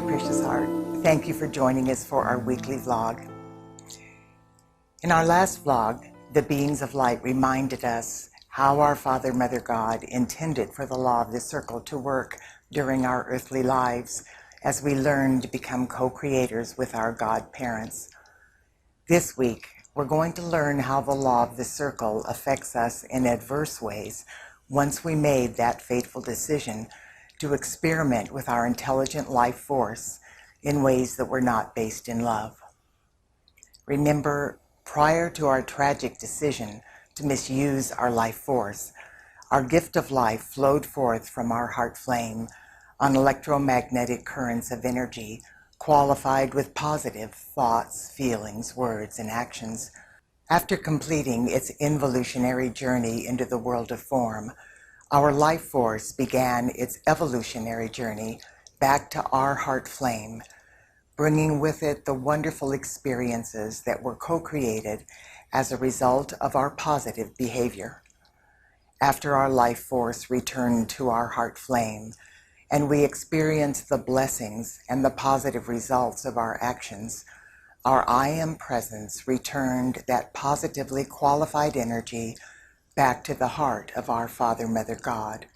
precious heart. Thank you for joining us for our weekly vlog. In our last vlog, the beings of light reminded us how our Father, Mother God intended for the law of the circle to work during our earthly lives as we learn to become co-creators with our God parents. This week, we're going to learn how the law of the circle affects us in adverse ways once we made that fateful decision to experiment with our intelligent life force in ways that were not based in love. Remember, prior to our tragic decision to misuse our life force, our gift of life flowed forth from our heart flame on electromagnetic currents of energy qualified with positive thoughts, feelings, words, and actions. After completing its involutionary journey into the world of form, our life force began its evolutionary journey back to our heart flame, bringing with it the wonderful experiences that were co-created as a result of our positive behavior. After our life force returned to our heart flame, and we experienced the blessings and the positive results of our actions, our I Am presence returned that positively qualified energy back to the heart of our Father, Mother God.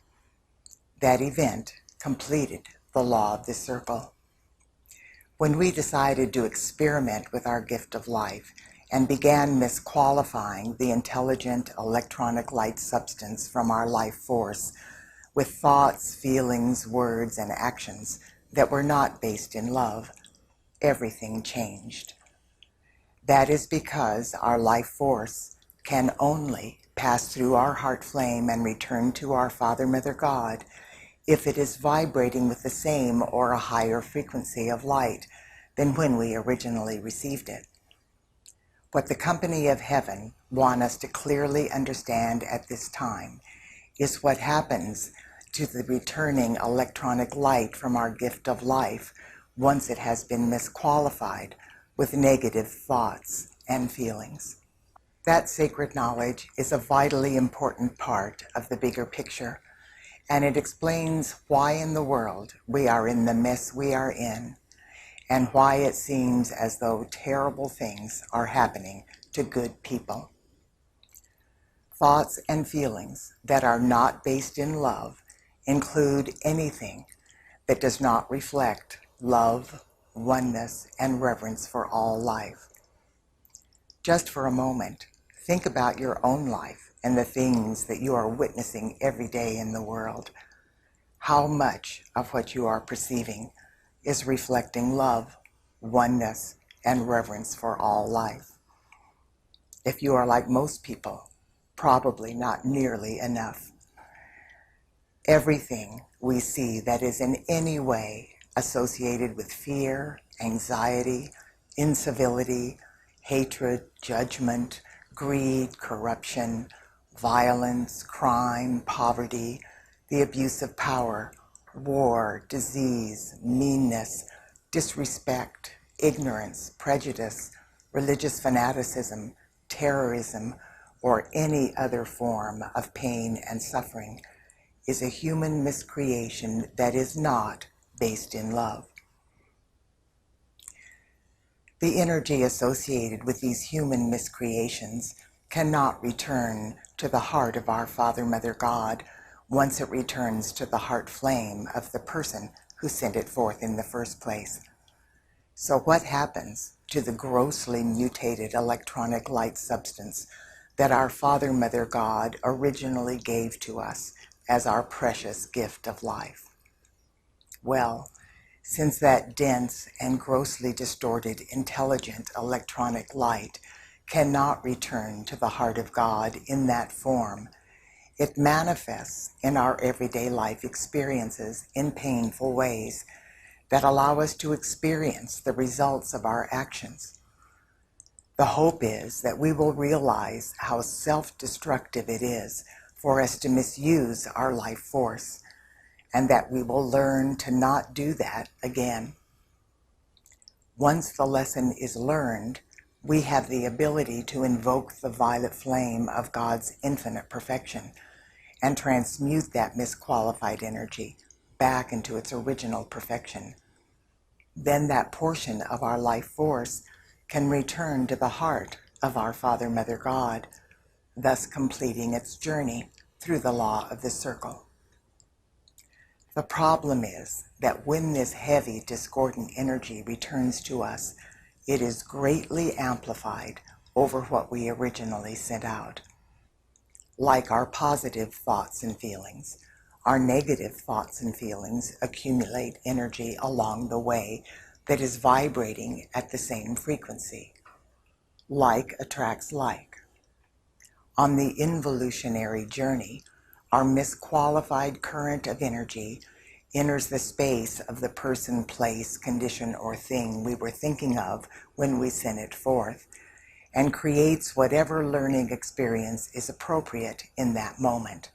That event completed the law of the circle. When we decided to experiment with our gift of life and began misqualifying the intelligent electronic light substance from our life force with thoughts, feelings, words, and actions that were not based in love, everything changed. That is because our life force can only pass through our heart flame and return to our Father, Mother God if it is vibrating with the same or a higher frequency of light than when we originally received it. What the company of heaven want us to clearly understand at this time is what happens to the returning electronic light from our gift of life once it has been misqualified with negative thoughts and feelings. That sacred knowledge is a vitally important part of the bigger picture, and it explains why in the world we are in the mess we are in, and why it seems as though terrible things are happening to good people. Thoughts and feelings that are not based in love include anything that does not reflect love, oneness, and reverence for all life. Just for a moment, think about your own life and the things that you are witnessing every day in the world. How much of what you are perceiving is reflecting love, oneness, and reverence for all life? If you are like most people, probably not nearly enough. Everything we see that is in any way associated with fear, anxiety, incivility, hatred, judgment, greed, corruption, violence, crime, poverty, the abuse of power, war, disease, meanness, disrespect, ignorance, prejudice, religious fanaticism, terrorism, or any other form of pain and suffering is a human miscreation that is not based in love. The energy associated with these human miscreations cannot return to the heart of our Father, Mother God once it returns to the heart flame of the person who sent it forth in the first place. So what happens to the grossly mutated electronic light substance that our Father, Mother God originally gave to us as our precious gift of life? Well, since that dense and grossly distorted intelligent electronic light cannot return to the heart of God in that form, it manifests in our everyday life experiences in painful ways that allow us to experience the results of our actions. The hope is that we will realize how self-destructive it is for us to misuse our life force, and that we will learn to not do that again. Once the lesson is learned, we have the ability to invoke the violet flame of God's infinite perfection and transmute that misqualified energy back into its original perfection. then that portion of our life force can return to the heart of our Father, Mother, God, thus completing its journey through the law of the circle. The problem is that when this heavy, discordant energy returns to us, it is greatly amplified over what we originally sent out. Like our positive thoughts and feelings, our negative thoughts and feelings accumulate energy along the way that is vibrating at the same frequency. Like attracts like. On the involutionary journey, our misqualified current of energy enters the space of the person, place, condition, or thing we were thinking of when we sent it forth, and creates whatever learning experience is appropriate in that moment.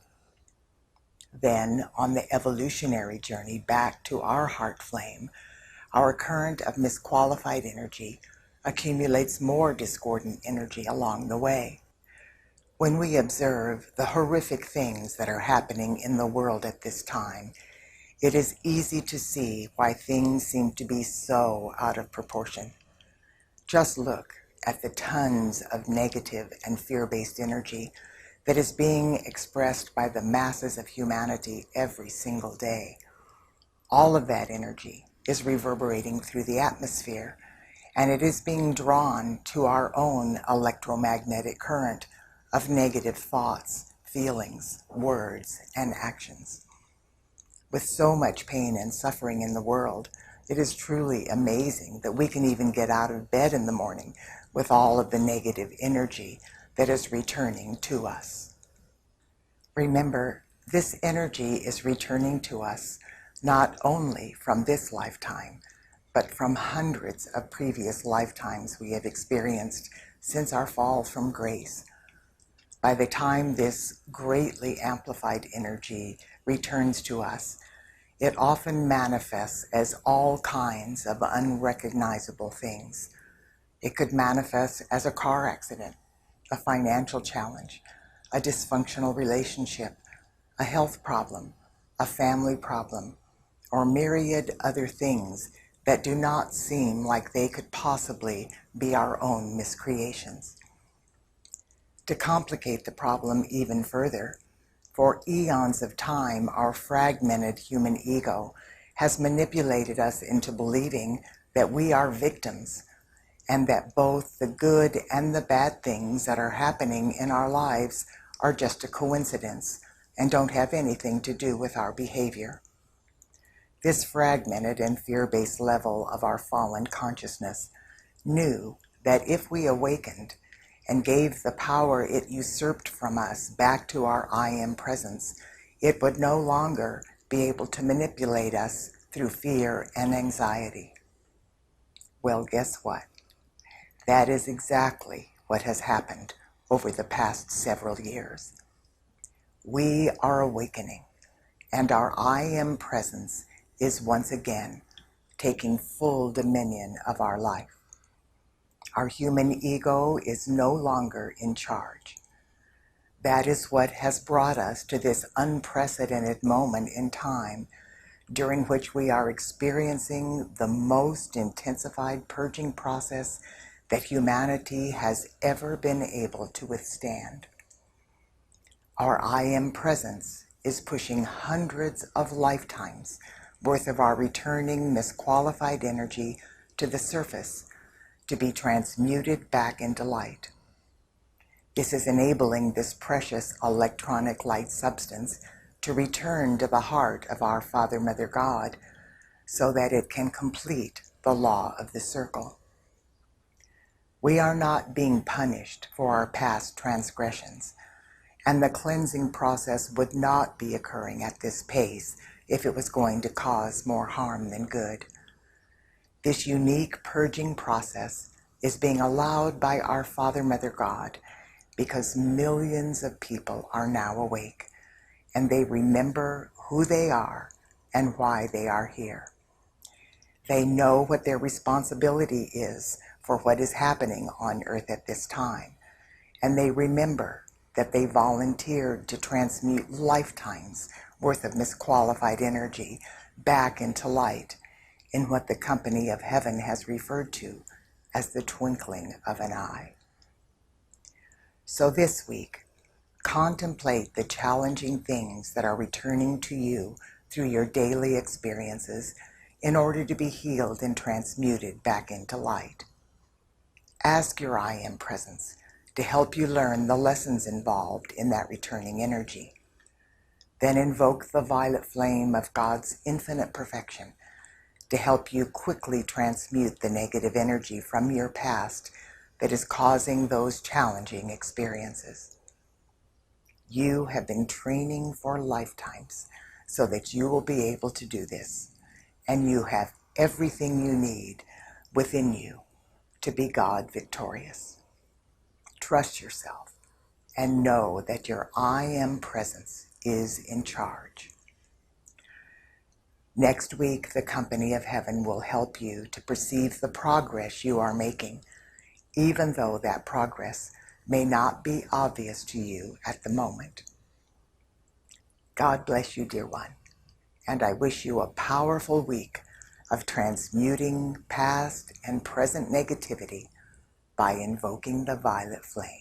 Then, on the evolutionary journey back to our heart flame, our current of misqualified energy accumulates more discordant energy along the way. When we observe the horrific things that are happening in the world at this time, it is easy to see why things seem to be so out of proportion. Just look at the tons of negative and fear-based energy that is being expressed by the masses of humanity every single day. All of that energy is reverberating through the atmosphere, and it is being drawn to our own electromagnetic current of negative thoughts, feelings, words, and actions. With so much pain and suffering in the world, it is truly amazing that we can even get out of bed in the morning with all of the negative energy that is returning to us. Remember, this energy is returning to us not only from this lifetime, but from hundreds of previous lifetimes we have experienced since our fall from grace. By the time this greatly amplified energy returns to us, it often manifests as all kinds of unrecognizable things. It could manifest as a car accident, a financial challenge, a dysfunctional relationship, a health problem, a family problem, or myriad other things that do not seem like they could possibly be our own miscreations. To complicate the problem even further, for eons of time, our fragmented human ego has manipulated us into believing that we are victims and that both the good and the bad things that are happening in our lives are just a coincidence and don't have anything to do with our behavior. This fragmented and fear-based level of our fallen consciousness knew that if we awakened and gave the power it usurped from us back to our I Am presence, it would no longer be able to manipulate us through fear and anxiety. Well, guess what? That is exactly what has happened over the past several years. We are awakening, and our I Am presence is once again taking full dominion of our life. Our human ego is no longer in charge. That is what has brought us to this unprecedented moment in time during which we are experiencing the most intensified purging process that humanity has ever been able to withstand. Our I Am presence is pushing hundreds of lifetimes worth of our returning misqualified energy to the surface to be transmuted back into light. This is enabling this precious electronic light substance to return to the heart of our Father, Mother, God, so that it can complete the law of the circle. We are not being punished for our past transgressions, and the cleansing process would not be occurring at this pace if it was going to cause more harm than good. This unique purging process is being allowed by our Father, Mother, God, because millions of people are now awake, and they remember who they are and why they are here. They know what their responsibility is for what is happening on earth at this time, and they remember that they volunteered to transmute lifetimes worth of misqualified energy back into light in what the company of heaven has referred to as the twinkling of an eye. So this week, contemplate the challenging things that are returning to you through your daily experiences in order to be healed and transmuted back into light. Ask your I Am Presence to help you learn the lessons involved in that returning energy. Then invoke the violet flame of God's infinite perfection to help you quickly transmute the negative energy from your past that is causing those challenging experiences. You have been training for lifetimes so that you will be able to do this, and you have everything you need within you to be God victorious. Trust yourself and know that your I Am Presence is in charge. Next week, the company of heaven will help you to perceive the progress you are making, even though that progress may not be obvious to you at the moment. God bless you, dear one, and I wish you a powerful week of transmuting past and present negativity by invoking the violet flame.